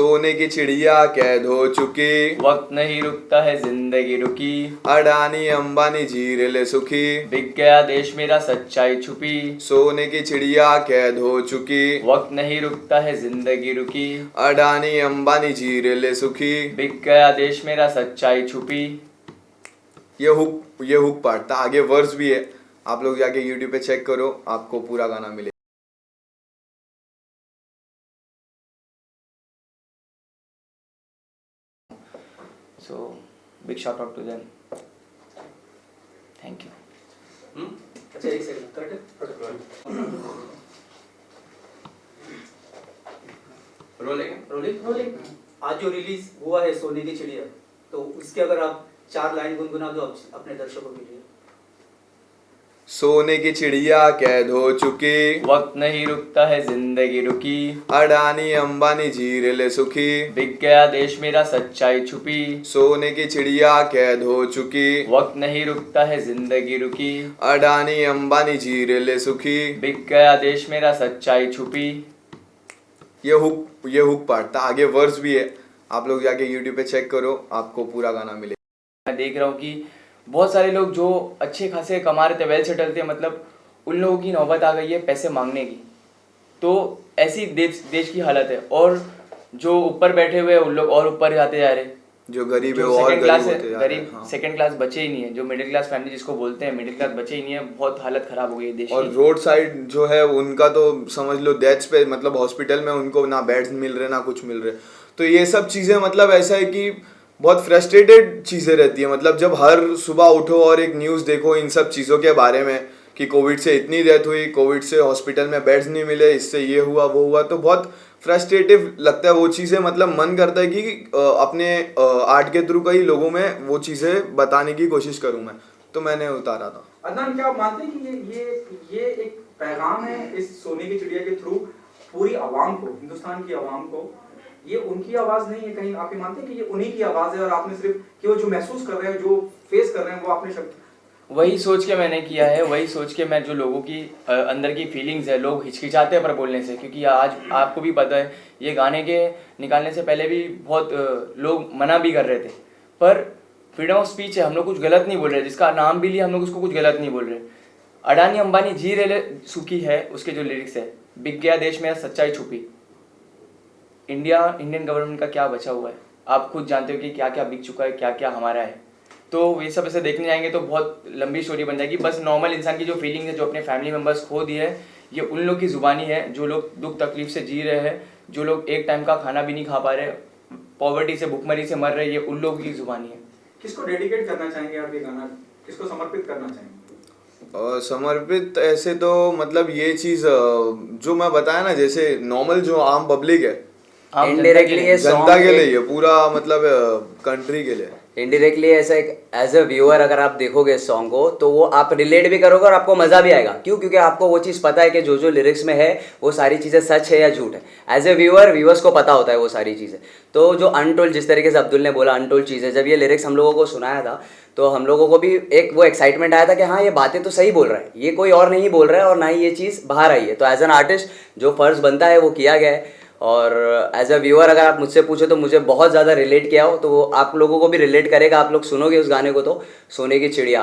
सोने की चिड़िया कैद हो चुकी, वक्त नहीं रुकता है जिंदगी रुकी, अडानी अंबानी जी ले सुखी, बिक गया देश मेरा सच्चाई छुपी, सोने की चिड़िया कैद हो चुकी, वक्त नहीं रुकता है जिंदगी रुकी, अडानी अंबानी जी ले सुखी। बिक गया देश मेरा सच्चाई छुपी। ये हुक पार्ट था, आगे वर्स भी है, आप लोग जाके यूट्यूब पे चेक करो, आपको पूरा गाना मिलेगा। So big shout out to them. Thank you. अच्छा एक सेकंड करेक्ट रोलिंग आज जो रिलीज हुआ है सोने की चिड़िया, तो उसके अगर आप 4 लाइन गुनगुना दो अपने दर्शकों के लिए। सोने की चिड़िया कैद हो चुकी, वक्त नहीं रुकता है जिंदगी रुकी, अडानी अंबानी जी ले सुखी, बिक गया देश मेरा सच्चाई छुपी, सोने की चिड़िया कैद हो चुकी, वक्त नहीं रुकता है जिंदगी रुकी, अडानी अंबानी जी ले सुखी। बिक गया देश मेरा सच्चाई छुपी। ये हुक पार्ट था, आगे वर्स भी है, आप लोग जाके यूट्यूब पे चेक करो, आपको पूरा गाना मिलेगा। मैं देख रहा हूँ कि बहुत सारे लोग जो अच्छे खासे कमा रहे थे, वेल सेटल थे, मतलब उन लोगों की नौबत आ गई है पैसे मांगने की। तो ऐसी देश की हालत है, और जो ऊपर बैठे हुए उन लोग और ऊपर जाते जा रहे हैं। जो गरीब है जो और सेकंड क्लास गरीब है, होते जा रहे हैं। गरीब हाँ। सेकंड क्लास बचे ही नहीं है, जो मिडिल क्लास फैमिली जिसको बोलते हैं मिडिल क्लास बचे ही नहीं है। बहुत हालत खराब हो गई है देश और की। रोड साइड जो है उनका तो समझ लो डेथ्स पे, मतलब हॉस्पिटल में उनको ना बेड्स मिल रहे ना कुछ मिल रहे। तो ये सब चीज़ें मतलब ऐसा है कि बहुत फ्रस्ट्रेटेड चीज़ें रहती है, मतलब जब हर सुबह उठो और एक न्यूज़ देखो इन सब चीज़ों के बारे में कि कोविड से इतनी डेथ हुई, कोविड से हॉस्पिटल में बेड्स नहीं मिले, इससे ये हुआ वो हुआ, तो बहुत फ्रस्ट्रेटिव लगता है वो चीज़ें। मतलब मन करता है कि अपने आर्ट के थ्रू कई लोगों में वो चीज़ें बताने की कोशिश करूँ मैं, तो मैंने उतारा था। अदनान, क्या आप मानते हैं कि ये एक पैगाम है इस सोने की चिड़िया के थ्रू पूरी आवाम को, हिंदुस्तान की आवाम को? ये उनकी आवाज नहीं है, कहीं आप ये मानते हैं कि ये उन्हीं की आवाज है और आपने सिर्फ कि वो जो महसूस कर रहे हैं, जो फेस कर रहे हैं, वो आपने शब्द वही सोच के मैंने किया है, वही सोच के मैं जो लोगों की अंदर की फीलिंग्स है, लोग हिचकिचाते हैं पर बोलने से, क्योंकि आज आपको भी पता है ये गाने के निकालने से पहले भी बहुत लोग मना भी कर रहे थे, पर फ्रीडम ऑफ स्पीच है, हम लोग कुछ गलत नहीं बोल रहे, जिसका नाम भी लिया हम लोग उसको कुछ गलत नहीं बोल रहे। अडानी अंबानी जी ले सुखी है, उसके जो लिरिक्स है, बिक गया देश में सच्चाई छुपी। इंडियन गवर्नमेंट का क्या बचा हुआ है, आप खुद जानते हो कि क्या क्या बिक चुका है, क्या क्या हमारा है। तो ये सब ऐसे देखने जाएंगे तो बहुत लंबी स्टोरी बन जाएगी। बस नॉर्मल इंसान की जो फीलिंग है, जो अपने फैमिली मेम्बर्स खो दिए है, ये उन लोग की ज़ुबानी है जो लोग दुख तकलीफ से जी रहे हैं, जो लोग एक टाइम का खाना भी नहीं खा पा रहे, पॉवर्टी से भुखमरी से मर रहे हैं, ये उन लोगों की ज़ुबानी है। किसको डेडिकेट करना चाहेंगे आप ये गाना, किसको समर्पित करना चाहेंगे? समर्पित ऐसे तो मतलब ये चीज़ जो मैं बताया ना, जैसे नॉर्मल जो आम पब्लिक है, इनडायरेक्टली ये जनता के लिए, ये पूरा मतलब कंट्री के लिए इनडायरेक्टली ऐसा एक एज अ व्यूअर अगर आप देखोगे इस सॉन्ग को तो वो आप रिलेट भी करोगे और आपको मजा भी आएगा। क्यों? क्योंकि आपको वो चीज़ पता है कि जो जो लिरिक्स में है वो सारी चीज़ें सच है या झूठ है। एज ए व्यूअर्स को पता होता है वो सारी चीज़ें। तो जो अनटोल्ड, जिस तरीके से अब्दुल ने बोला अनटोल्ड चीज़ें, जब ये लिरिक्स हम लोगों को सुनाया था तो हम लोगों को भी एक वो एक्साइटमेंट आया था कि हाँ ये बातें तो सही बोल रहा है, ये कोई और नहीं बोल रहा है और ना ही ये चीज़ बाहर आई है। तो एज एन आर्टिस्ट जो फ़र्ज़ बनता है वो किया गया है। और एज अ व्यूअर अगर आप मुझसे पूछो तो मुझे बहुत ज़्यादा रिलेट किया हो, तो वो आप लोगों को भी रिलेट करेगा। आप लोग सुनोगे उस गाने को तो सोने की चिड़िया,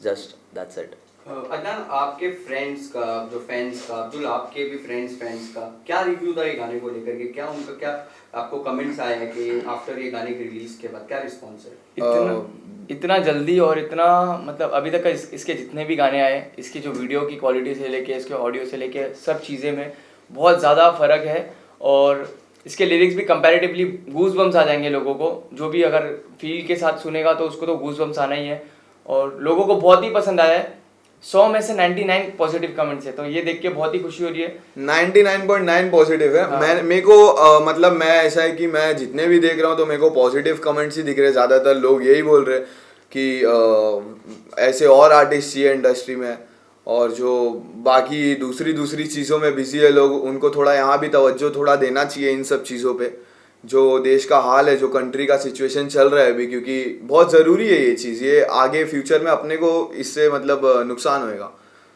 जस्ट दैट्स इट। अदनान, आपके फ्रेंड्स का, जो फैंस का, अब्दुल आपके भी फ्रेंड्स का क्या रिव्यू था ये गाने को लेकर के? क्या उनका क्या आपको कमेंट्स आए हैं कि आफ्टर ये गाने की रिलीज के बाद क्या रिस्पॉन्स है? इतना जल्दी और इतना मतलब अभी तक इसके जितने भी गाने आए, इसकी जो वीडियो की क्वालिटी से लेके इसके ऑडियो से लेके सब चीज़ें में बहुत ज़्यादा फ़र्क है। और इसके लिरिक्स भी कंपैरेटिवली गूज बम्स आ जाएंगे लोगों को, जो भी अगर फील के साथ सुनेगा तो उसको तो गूज बम्स आना ही है। और लोगों को बहुत ही पसंद आया है। 100 में से 99 पॉजिटिव कमेंट्स है, तो ये देख के बहुत ही खुशी हो रही है। 99.9 पॉजिटिव है। मैं मेरे को मतलब मैं ऐसा है कि मैं जितने भी देख रहा हूँ तो मेरे को पॉजिटिव कमेंट्स ही दिख रहे हैं। ज़्यादातर लोग यही बोल रहे हैं कि ऐसे और आर्टिस्ट चाहिए इंडस्ट्री में, और जो बाकी दूसरी चीज़ों में बिजी है लोग, उनको थोड़ा यहाँ भी तवज्जो थोड़ा देना चाहिए इन सब चीज़ों पे। जो देश का हाल है, जो कंट्री का सिचुएशन चल रहा है अभी, क्योंकि बहुत ज़रूरी है ये चीज़, ये आगे फ्यूचर में अपने को इससे मतलब नुकसान होएगा।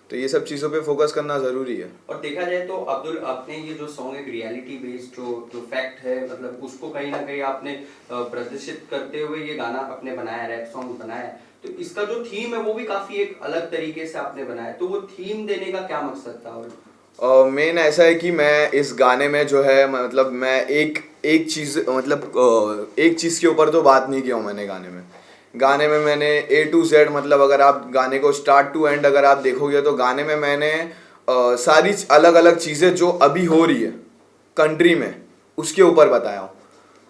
तो ये सब चीज़ों पे फोकस करना ज़रूरी है। और देखा जाए तो अब्दुल, आपने ये जो सॉन्ग एक रियलिटी बेस्ड जो फैक्ट है, मतलब उसको कहीं ना कहीं आपने प्रदर्शित करते हुए ये गाना आपने बनाया, रैप सॉन्ग बनाया है। तो इसका जो थीम है वो भी काफी एक अलग तरीके से आपने बनाया, तो वो थीम देने का क्या मकसद था? और मेन ऐसा है कि मैं इस गाने में जो है मतलब मैं एक चीज़ मतलब एक चीज़ के ऊपर तो बात नहीं किया हूँ मैंने गाने में मैंने A to Z मतलब अगर आप गाने को स्टार्ट टू एंड अगर आप देखोगे तो गाने में मैंने सारी अलग अलग चीज़ें जो अभी हो रही है कंट्री में उसके ऊपर बताया हूँ।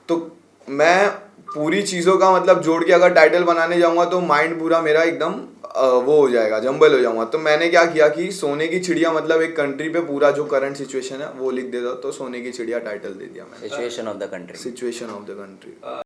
तो मैं पूरी चीज़ों का मतलब जोड़ के अगर टाइटल बनाने जाऊँगा तो माइंड पूरा मेरा एकदम वो हो जाएगा, जंबल हो जाऊँगा। तो मैंने क्या किया कि सोने की चिड़िया मतलब एक कंट्री पे पूरा जो करंट सिचुएशन है वो लिख देता, तो सोने की चिड़िया टाइटल दे दिया मैंने, situation of the country. Situation of the country.